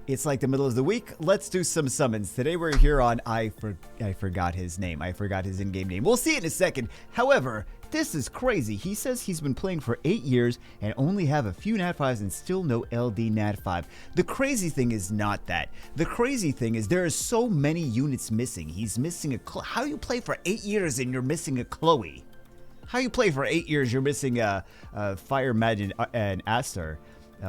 It's like the middle of the week. Let's do some summons. Today we're here on I forgot his name. I forgot his in-game name. We'll see it in a second. However, this is crazy. He says he's been playing for 8 years and only have a few Nat 5s and still no LD Nat 5. The crazy thing is not that. The crazy thing is there are so many units missing. He's missing a how you play for 8 years and you're missing a Chloe? How you play for 8 years you're missing a Fire Magic and Aster,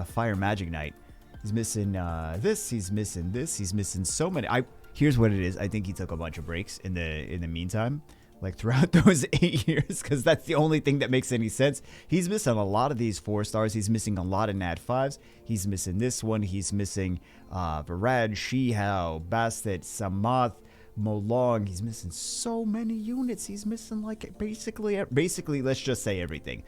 Fire Magic Knight. He's missing this. He's missing this. He's missing so many. Here's what it is. I think he took a bunch of breaks in the meantime, like throughout those 8 years, because that's the only thing that makes any sense. He's missing a lot of these 4 stars. He's missing a lot of Nat 5s. He's missing this one. He's missing Varad, Shihao, Bastet, Samath, Molong. He's missing so many units. He's missing like basically let's just say everything.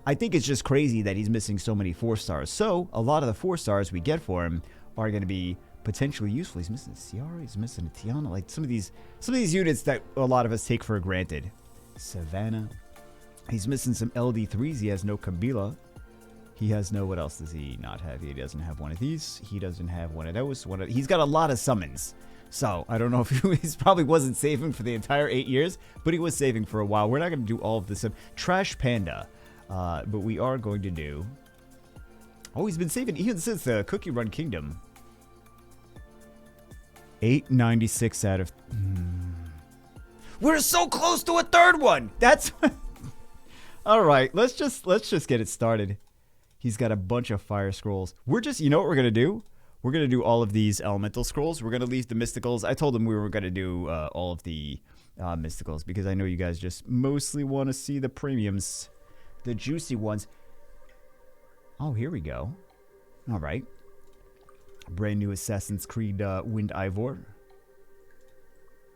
I think it's just crazy that he's missing so many 4 stars. So a lot of the 4 stars we get for him are going to be potentially useful. He's missing a Ciara, he's missing a Tiana, like some of these units that a lot of us take for granted. Savannah. He's missing some LD3s. He has no Kabila. He has no, what else does he not have? He doesn't have one of these. He doesn't have one of those. He's got a lot of summons. So, I don't know if he probably wasn't saving for the entire 8 years, but he was saving for a while. We're not going to do all of this. Trash Panda. But we are going to do... Oh, he's been saving even since the Cookie Run Kingdom. 896 out of... We're so close to a third one! That's... Alright, let's just get it started. He's got a bunch of fire scrolls. You know what we're going to do? We're going to do all of these elemental scrolls. We're going to leave the mysticals. I told him we were going to do all of the mysticals because I know you guys just mostly want to see the premiums, the juicy ones. Oh, here we go. All right. Brand new Assassin's Creed Wind Ivor.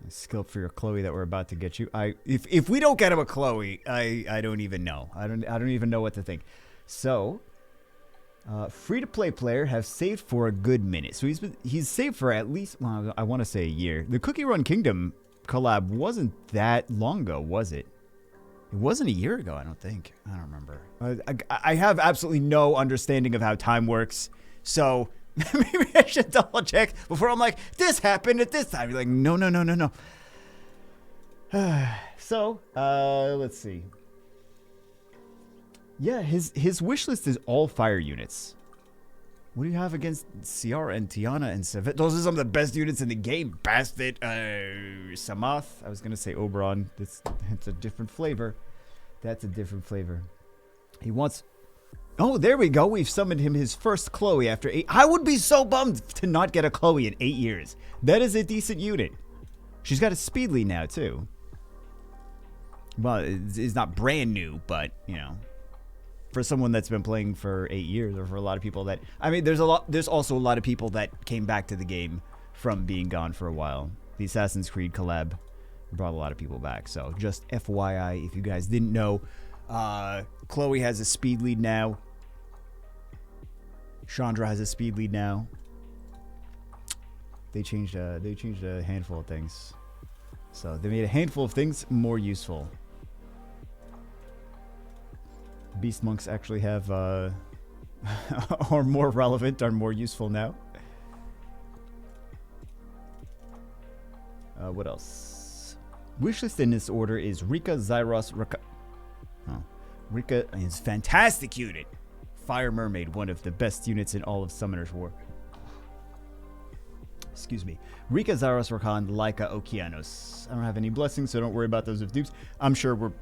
A skill for your Chloe that we're about to get you. If we don't get him a Chloe, I don't even know. I don't even know what to think. So... free-to-play player have saved for a good minute. So he's saved for at least, well, I want to say a year. The Cookie Run Kingdom collab wasn't that long ago, was it? It wasn't a year ago, I don't think. I don't remember. I have absolutely no understanding of how time works. So maybe I should double check before I'm like, this happened at this time. You're like, no. So, let's see. Yeah, his wish list is all fire units. What do you have against Ciara and Tiana and Savannah? Those are some of the best units in the game. Bastet, Samath. I was going to say Oberon. It's a different flavor. That's a different flavor. He wants... Oh, there we go. We've summoned him his first Chloe after 8... I would be so bummed to not get a Chloe in 8 years. That is a decent unit. She's got a speed lead now, too. Well, it's not brand new, but, you know... For someone that's been playing for 8 years, or for a lot of people that... I mean, there's also a lot of people that came back to the game from being gone for a while. The Assassin's Creed collab brought a lot of people back. So, just FYI, if you guys didn't know, Chloe has a speed lead now. Chandra has a speed lead now. They changed a handful of things. So, they made a handful of things more useful. Beast monks actually have are more relevant, are more useful now. What else? Wishlist in this order is Rika, Zyros, Rika. Oh. Rika is fantastic unit. Fire Mermaid, one of the best units in all of Summoner's War. Excuse me. Rika, Zyros, Rakan, Laika, Okeanos. I don't have any blessings, so don't worry about those of dupes. I'm sure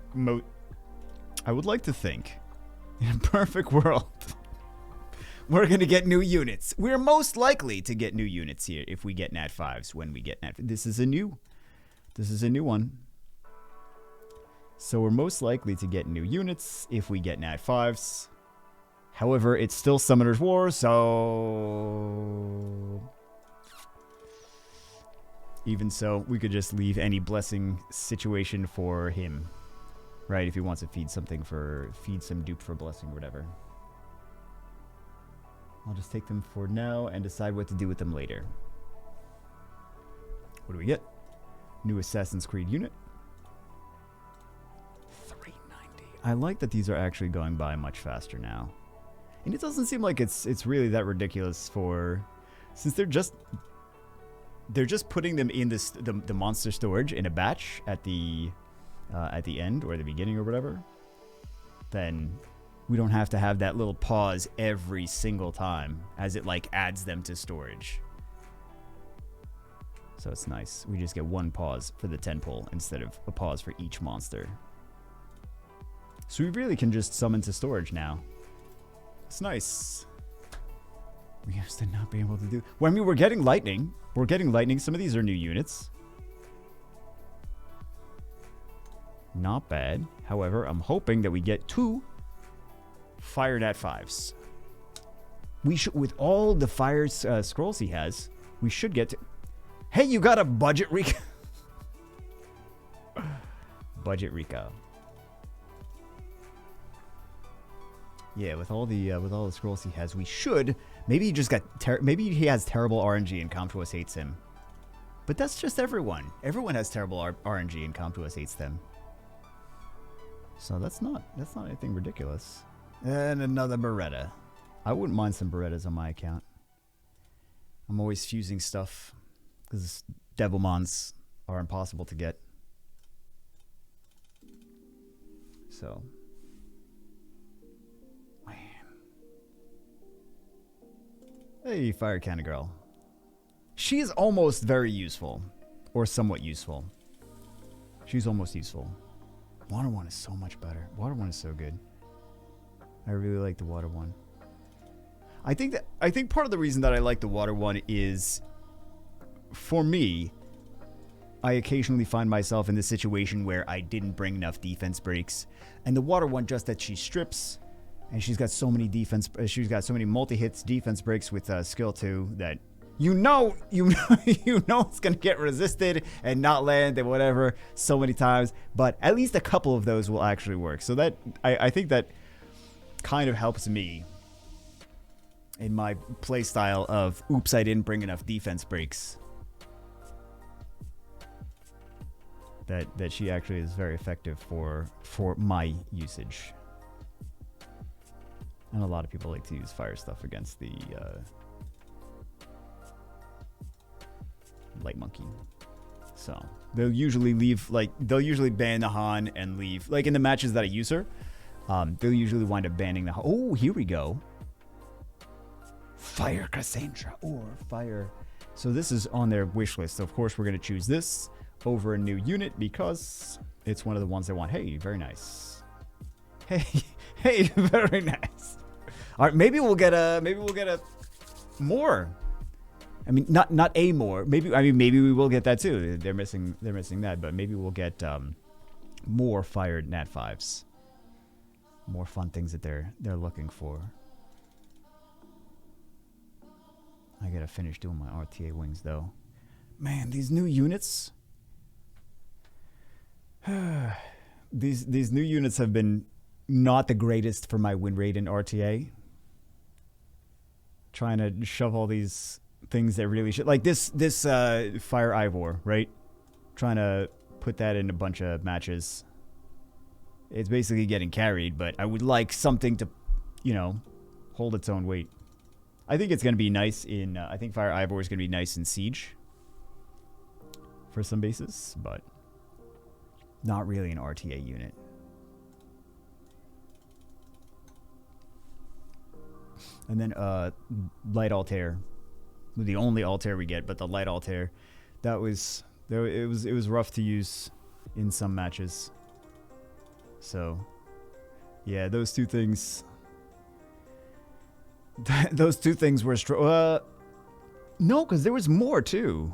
I would like to think, in a perfect world, we're going to get new units. We're most likely to get new units here if we get Nat 5s when we get Nat... This is a new one. So we're most likely to get new units if we get Nat 5s. However, it's still Summoner's War, so... Even so, we could just leave any blessing situation for him. Right, if he wants to feed some dupe for blessing or whatever. I'll just take them for now and decide what to do with them later. What do we get? New Assassin's Creed unit. 390. I like that these are actually going by much faster now. And it doesn't seem like it's really that ridiculous for Since they're just putting them in this the monster storage in a batch at the end or the beginning or whatever, then we don't have to have that little pause every single time as it like adds them to storage. So it's nice. We just get one pause for the 10 pull instead of a pause for each monster. So we really can just summon to storage now. It's nice. We used to not be able to do... Well, I mean, we're getting lightning. We're getting lightning. Some of these are new units. Not bad. However, I'm hoping that we get 2 Fire Nat 5s. We should, with all the fire scrolls he has, we should get to... Hey, you got a budget Rika? Budget Rika. Yeah, with all the scrolls he has, we should. Maybe he just got. Maybe he has terrible RNG and Comtuos hates him. But that's just everyone. Everyone has terrible RNG and Comtuos hates them. So that's not anything ridiculous. And another Beretta. I wouldn't mind some Berettas on my account. I'm always fusing stuff because Devilmons are impossible to get. So. Hey, Fire Cannon Girl. She is almost very useful. Or somewhat useful. She's almost useful. Water one is so much better. Water one is so good. I really like the water one. I think part of the reason that I like the water one is, for me, I occasionally find myself in the situation where I didn't bring enough defense breaks. And the water one, just that she strips... And she's got so many multi-hits defense breaks with skill 2 that you know it's gonna get resisted and not land and whatever so many times. But at least a couple of those will actually work. So that I think that kind of helps me in my play style of oops, I didn't bring enough defense breaks. That she actually is very effective for my usage. And a lot of people like to use fire stuff against the Light Monkey. So they'll usually ban the Han and leave, like in the matches that I use her, they'll usually wind up banning the Han. Oh, here we go. Fire Cassandra or Fire. So this is on their wish list. So of course we're going to choose this over a new unit because it's one of the ones they want. Hey, very nice. Hey, very nice. All right, maybe we'll get a more. I mean, not a more. Maybe we will get that too. They're missing that, but maybe we'll get more Fire Nat 5s. More fun things that they're looking for. I gotta finish doing my RTA wings though. Man, these new units. These new units have been not the greatest for my win rate in RTA. Trying to shove all these things that really should, like this Fire Ivor, right? Trying to put that in a bunch of matches. It's basically getting carried, but I would like something to, hold its own weight. I think it's going to be nice in, I think Fire Ivor is going to be nice in Siege for some bases, but not really an RTA unit. And then Light Altair, the only Altair we get, but the Light Altair, it was rough to use in some matches. So, yeah, those two things. Those two things were no, because there was more too.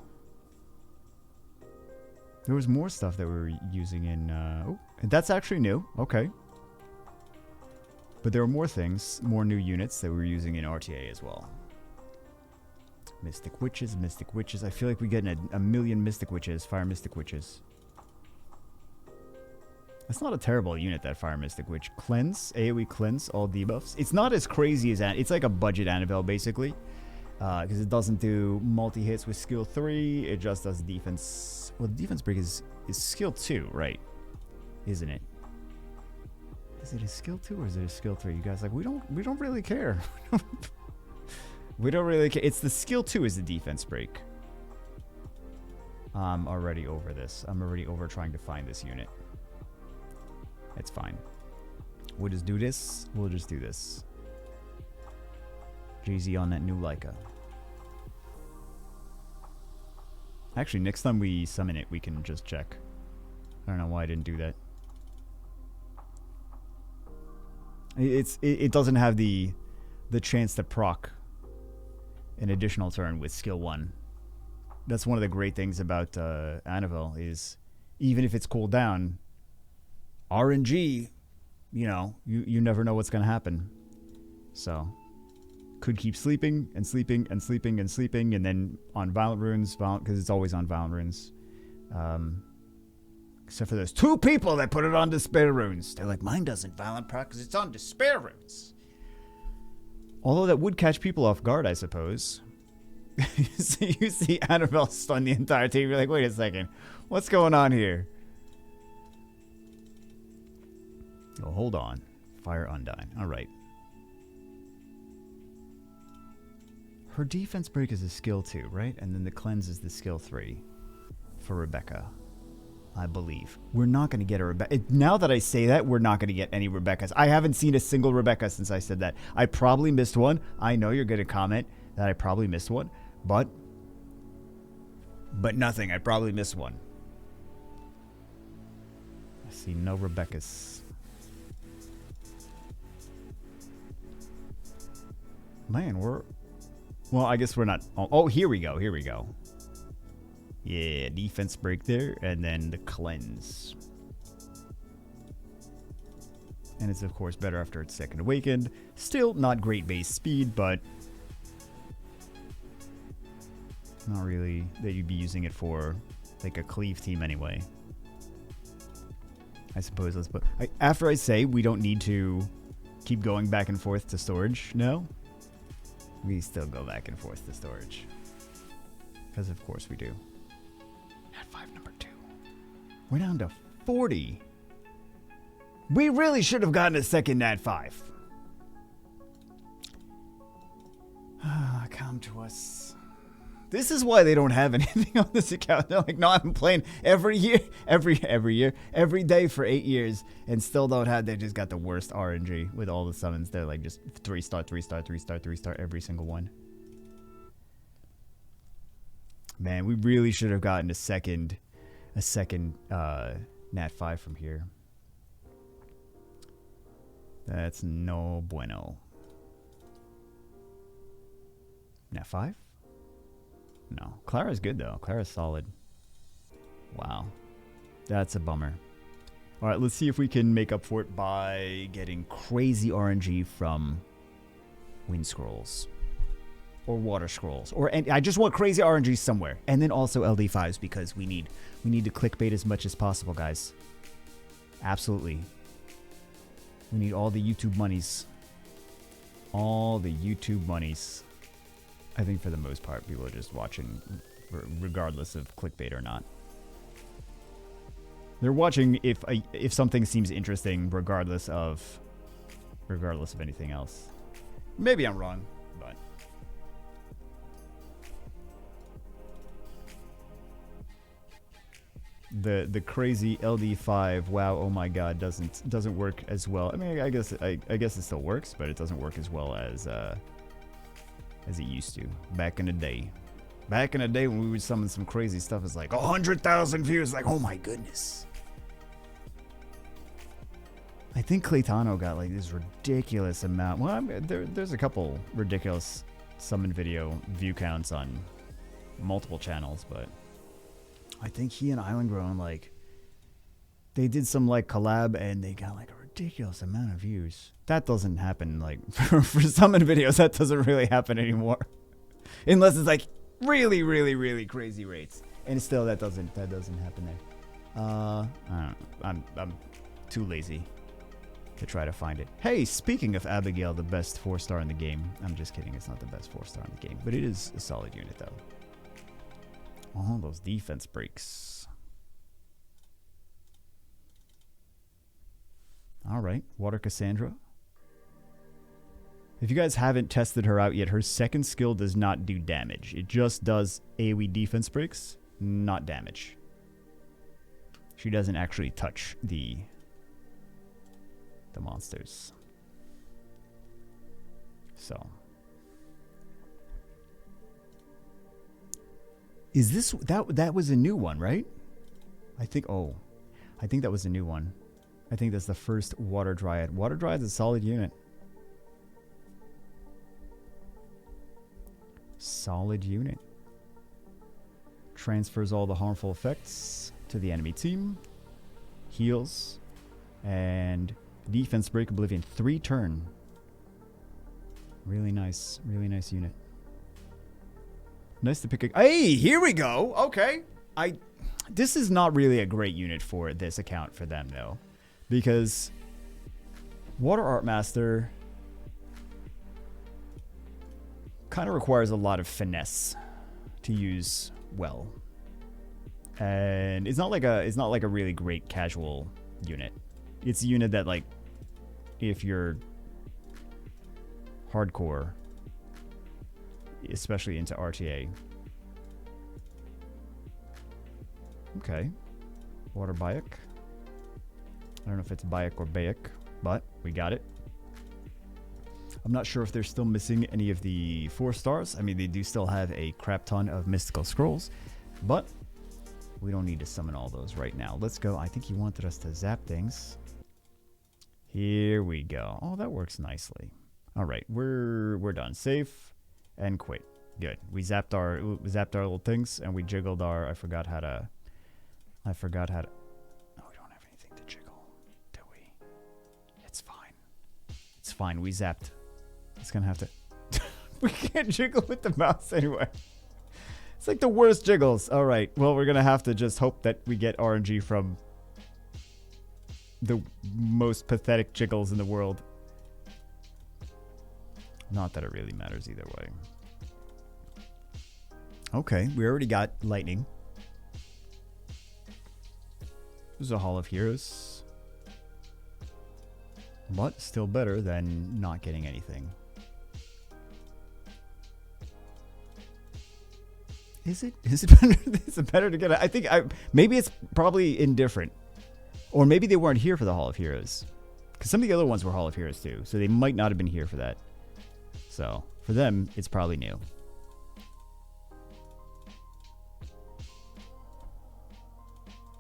There was more stuff that we were using in. Oh, that's actually new. Okay. But there were more things, more new units that we were using in RTA as well. Mystic Witches. I feel like we're getting a million Mystic Witches, Fire Mystic Witches. That's not a terrible unit, that Fire Mystic Witch. Cleanse, AoE cleanse, all debuffs. It's not as crazy as it's like a budget Annabelle basically. Because it doesn't do multi-hits with skill 3, it just does defense. Well, the defense break is skill 2, right? Isn't it? Is it a skill 2 or is it a skill 3? You guys like, we don't really care. We don't really care. It's the skill 2 is the defense break. I'm already over this. I'm already over trying to find this unit. It's fine. We'll just do this. We'll just do this. GZ on that new Leica. Actually, next time we summon it, we can just check. I don't know why I didn't do that. It doesn't have the chance to proc an additional turn with skill 1. That's one of the great things about Annabelle is even if it's cooled down, RNG, you know, you never know what's going to happen. So, could keep sleeping and sleeping and sleeping and sleeping, and then on Violent Runes, because it's always on Violent Runes. Except for those 2 people that put it on Despair Runes. They're like, mine doesn't Violent proc because it's on Despair Runes. Although that would catch people off guard, I suppose. You see Annabelle stun the entire team. You're like, wait a second. What's going on here? Oh, hold on. Fire Undyne. All right. Her defense break is a skill 2, right? And then the cleanse is the skill 3 for Rebecca, I believe. We're not going to get a Rebecca. Now that I say that, we're not going to get any Rebeccas. I haven't seen a single Rebecca since I said that. I probably missed one. I know you're going to comment that I probably missed one. But nothing. I probably missed one. I see no Rebeccas. Man, well, I guess we're not. Oh, here we go. Here we go. Yeah, defense break there, and then the cleanse. And it's, of course, better after it's second awakened. Still not great base speed, but not really that you'd be using it for, like, a cleave team anyway. I suppose let's put... after I say we don't need to keep going back and forth to storage, no? We still go back and forth to storage. Because of course we do. Nat 5 number 2. We're down to 40. We really should have gotten a second Nat 5. Come to us. This is why they don't have anything on this account. They're like, no, I've been playing every year, every day for 8 years, and still don't have. They just got the worst RNG with all the summons. They're like just 3-star, 3-star, 3-star, 3-star every single one. Man, we really should have gotten a second Nat 5 from here. That's no bueno. Nat 5? No. Clara's good, though. Clara's solid. Wow. That's a bummer. All right, let's see if we can make up for it by getting crazy RNG from Wind Scrolls. Or Water Scrolls. And I just want crazy RNG somewhere. And then also LD5s, because we need to clickbait as much as possible, guys. Absolutely. We need all the YouTube monies. All the YouTube monies. I think for the most part, people are just watching regardless of clickbait or not. They're watching if something seems interesting regardless of anything else. Maybe I'm wrong, but the crazy LD5 wow, oh my god, doesn't work as well. I mean, I guess it still works, but it doesn't work as well as it used to back in the day. Back in the day when we would summon some crazy stuff, it's like 100,000 views. Like, oh my goodness. I think Claytano got like this ridiculous amount. Well, there's a couple ridiculous summon video view counts on multiple channels, but I think he and Island Grown, like, they did some like collab and they got like a ridiculous amount of views. That doesn't happen, like, for summon videos. That doesn't really happen anymore, unless it's like really, really, really crazy rates. And still, that doesn't happen there. I'm too lazy to try to find it. Hey, speaking of Abigail, the best 4-star in the game. I'm just kidding. It's not the best 4-star in the game, but it is a solid unit, though. Oh, those defense breaks. All right, Water Cassandra. If you guys haven't tested her out yet, her second skill does not do damage. It just does AoE defense breaks, not damage. She doesn't actually touch the monsters. So. Is this that was a new one, right? I think that was a new one. I think that's the first Water Dryad. Water Dryad's a solid unit. Solid unit. Transfers all the harmful effects to the enemy team. Heals. And defense break Oblivion. 3 turn. Really nice. Really nice unit. Nice to pick a... Hey, here we go. Okay. This is not really a great unit for this account for them, though. Because Water Art Master kind of requires a lot of finesse to use well. And it's not like a really great casual unit. It's a unit that, like, if you're hardcore, especially into RTA. Okay. Water Bayek. I don't know if it's Bayek or Bayek, but we got it. I'm not sure if they're still missing any of the 4 stars. I mean, they do still have a crap ton of mystical scrolls, but we don't need to summon all those right now. Let's go. I think he wanted us to zap things. Here we go. Oh, that works nicely. All right, we're done. Save and quit. Good. We zapped our little things and we jiggled our. I forgot how to. Oh, we don't have anything to jiggle, do we? It's fine. It's fine. We zapped. It's gonna have to. We can't jiggle with the mouse anyway. It's like the worst jiggles. All right. Well, we're gonna have to just hope that we get RNG from the most pathetic jiggles in the world. Not that it really matters either way. Okay, we already got lightning. This is a Hall of Heroes. But still better than not getting anything. Is it better? Is it better to get I think maybe it's probably indifferent. Or maybe they weren't here for the Hall of Heroes. Because some of the other ones were Hall of Heroes too. So they might not have been here for that. So, for them, it's probably new.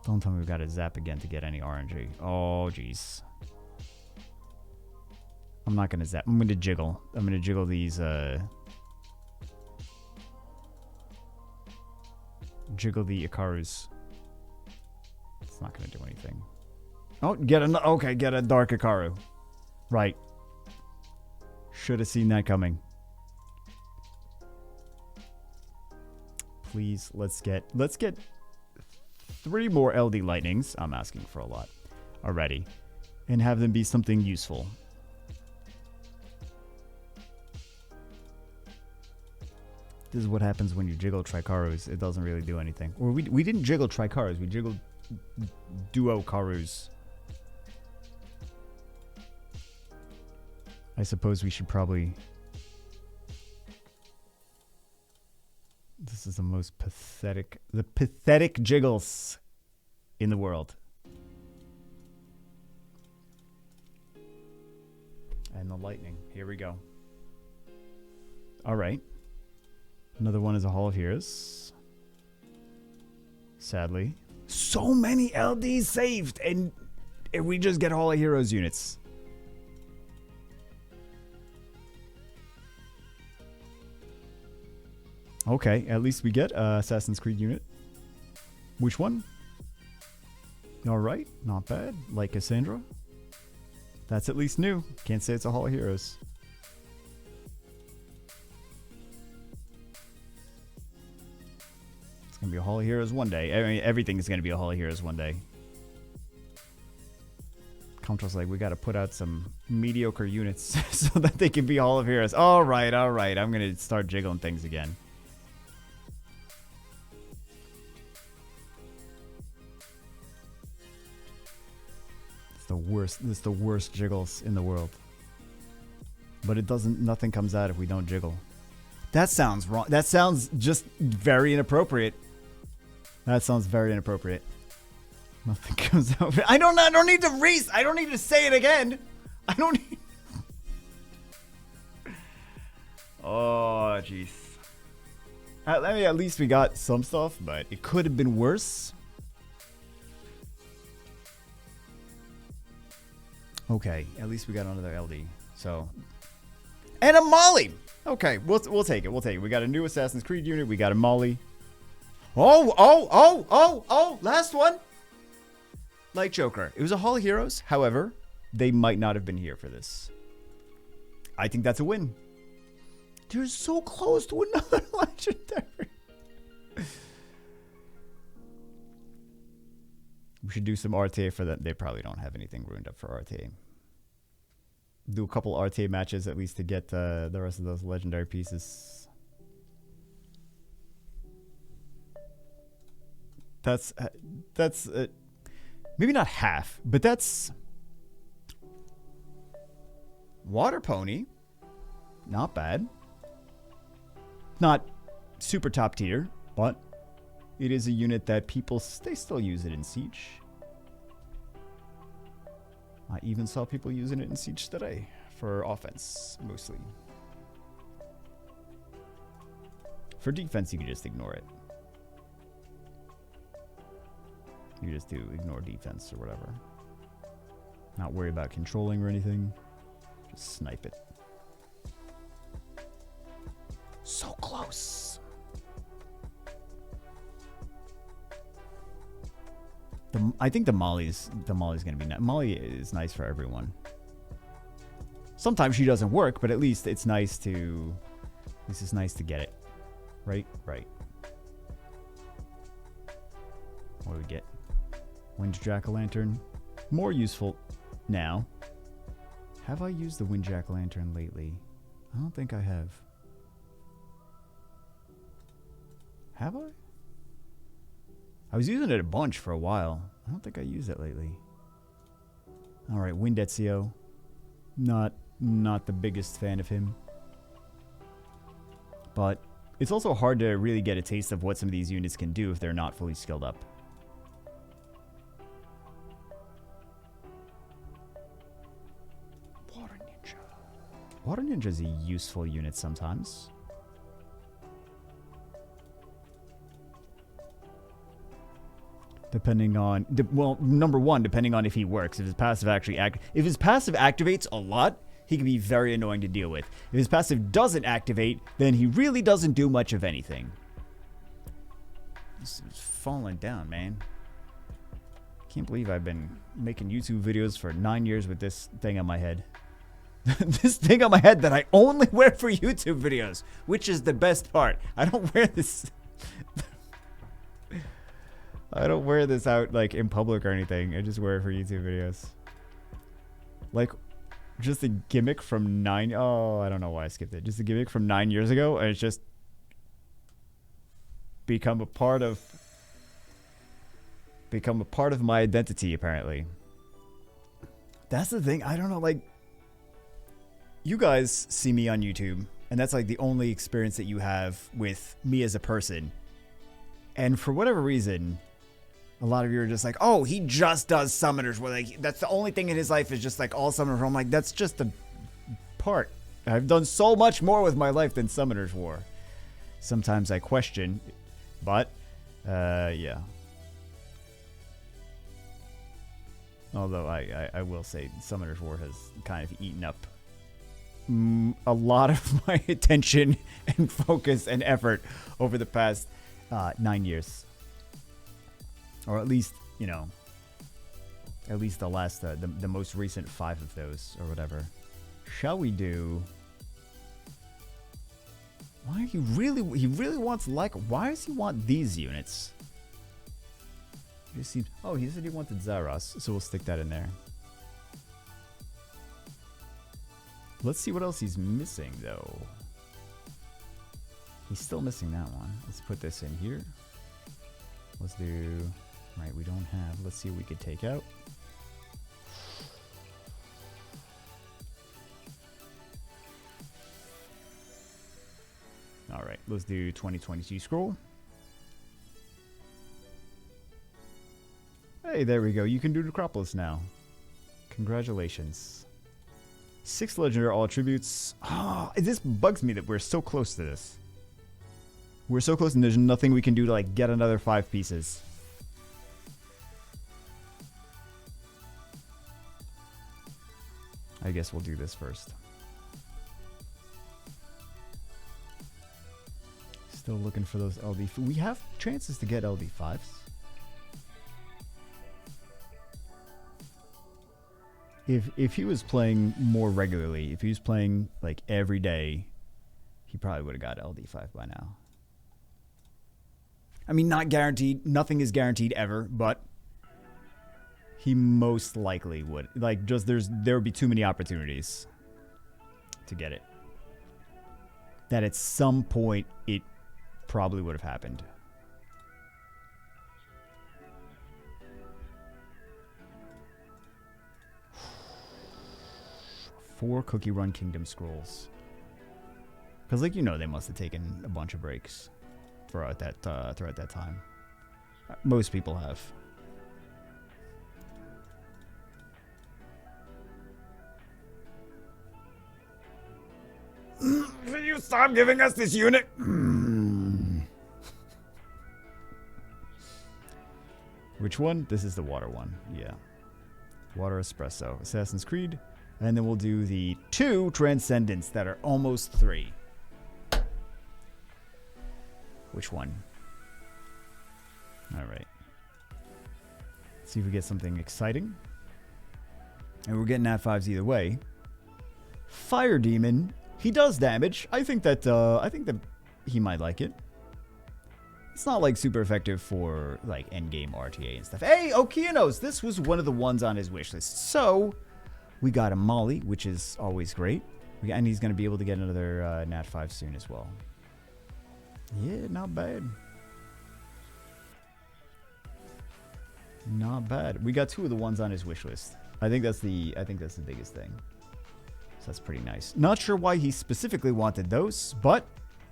Don't tell me we've got to zap again to get any RNG. Oh, jeez. I'm not going to zap. I'm going to jiggle. I'm going to jiggle these, jiggle the Ikarus. It's not going to do anything. Oh, get a Dark Ikaru. Right. Should have seen that coming. Please, let's get 3 more LD Lightnings. I'm asking for a lot already. And have them be something useful. This is what happens when you jiggle Tricarus. It doesn't really do anything. Or we didn't jiggle Tricarus. We jiggled Duo Karus. I suppose we should probably... This is the most pathetic... The pathetic jiggles in the world. And the lightning. Here we go. Alright. Another one is a Hall of Heroes. Sadly. So many LDs saved! And we just get Hall of Heroes units. Okay, at least we get Assassin's Creed unit. Which one? Alright, not bad. Like Cassandra. That's at least new. Can't say it's a Hall of Heroes. It's going to be a Hall of Heroes one day. I mean, everything is going to be a Hall of Heroes one day. Contra's like, we got to put out some mediocre units so that they can be Hall of Heroes. Alright, alright. I'm going to start jiggling things again. This is the worst jiggles in the world. But it doesn't, nothing comes out if we don't jiggle. That sounds wrong. That sounds just very inappropriate. That sounds very inappropriate. Nothing comes out. I don't need to I don't need to say it again. I don't need. Oh, jeez. At least we got some stuff, but it could have been worse. Okay, at least we got another LD. So, and a Molly. Okay, we'll take it. We'll take it. We got a new Assassin's Creed unit. We got a Molly. Oh! Last one. Like Joker, it was a Hall of Heroes. However, they might not have been here for this. I think that's a win. They're so close to another legendary. We should do some RTA for them. They probably don't have anything ruined up for RTA. Do a couple RTA matches at least to get the rest of those legendary pieces. That's maybe not half, but that's Water Pony. Not bad. Not super top tier, but it is a unit that they still use it in Siege. I even saw people using it in Siege today for offense, mostly. For defense, you can just ignore it. You just do ignore defense or whatever. Not worry about controlling or anything. Just snipe it. So close. I think the Molly's gonna be nice. Molly is nice for everyone. Sometimes she doesn't work, but at least it's nice to. This is nice to get it. Right. What do we get? Wind Jack-o'-lantern. More useful now. Have I used the Wind Jack-o'-lantern lately? I don't think I have. Have I? I was using it a bunch for a while. I don't think I used it lately. Alright, Wind Ezio. Not the biggest fan of him. But it's also hard to really get a taste of what some of these units can do if they're not fully skilled up. Water Ninja. Water Ninja is a useful unit sometimes. Depending on, well, number one, depending on if he works. If his passive actually if his passive activates a lot, he can be very annoying to deal with. If his passive doesn't activate, then he really doesn't do much of anything. This is falling down, man. Can't believe I've been making YouTube videos for 9 years with this thing on my head. This thing on my head that I only wear for YouTube videos, which is the best part. I don't wear this. I don't wear this out like in public or anything. I just wear it for YouTube videos. Like, just a gimmick from oh, I don't know why I skipped it. Just a gimmick from 9 years ago, and it's just become a part of my identity, apparently. That's the thing. I don't know, like, you guys see me on YouTube, and that's like the only experience that you have with me as a person. And for whatever reason, a lot of you are just like, oh, he just does summoners. Where like that's the only thing in his life is just like all summoners. I'm like, that's just a part. I've done so much more with my life than Summoner's War. Sometimes I question, but yeah. Although I will say Summoner's War has kind of eaten up a lot of my attention and focus and effort over the past 9 years. Or at least, you know, at least the last, the most recent 5 of those, or whatever. Shall we do... Why he really wants, like, why does he want these units? It seems, oh, he said he wanted Zaros, so we'll stick that in there. Let's see what else he's missing, though. He's still missing that one. Let's put this in here. Let's do... Right, we don't have... Let's see what we could take out. let's do 2022 scroll. Hey, there we go. You can do Necropolis now. Congratulations. 6 legendary all attributes. Oh, this bugs me that we're so close to this. We're so close and there's nothing we can do to like get another 5 pieces. I guess we'll do this first. Still looking for those LD. We have chances to get LD5s. If he was playing more regularly, if he was playing like every day, he probably would have got LD5 by now. I mean, not guaranteed. Nothing is guaranteed ever, but he most likely would. Like, just there would be too many opportunities to get it. That at some point it probably would have happened. Four Cookie Run Kingdom Scrolls. Because, like, you know, they must have taken a bunch of breaks throughout that time. Most people have. Can you stop giving us this unit? Which one? This is the water one. Yeah. Water Espresso. Assassin's Creed. And then we'll do the 2 Transcendents that are almost 3. Which one? Alright. See if we get something exciting. And we're getting Nat 5s either way. Fire Demon. He does damage. I think that he might like it. It's not like super effective for like endgame RTA and stuff. Hey, Okeanos! This was one of the ones on his wish list. So we got a Molly, which is always great. And he's going to be able to get another Nat 5 soon as well. Yeah, not bad. Not bad. We got 2 of the ones on his wish list. I think that's the biggest thing. So that's pretty nice. Not sure why he specifically wanted those, but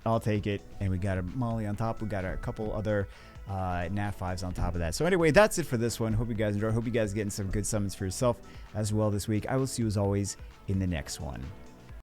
I'll take it. And we got a Molly on top. We got a couple other Nat 5s on top of that. So anyway, that's it for this one. Hope you guys enjoy. Hope you guys are getting some good summons for yourself as well this week. I will see you as always in the next one.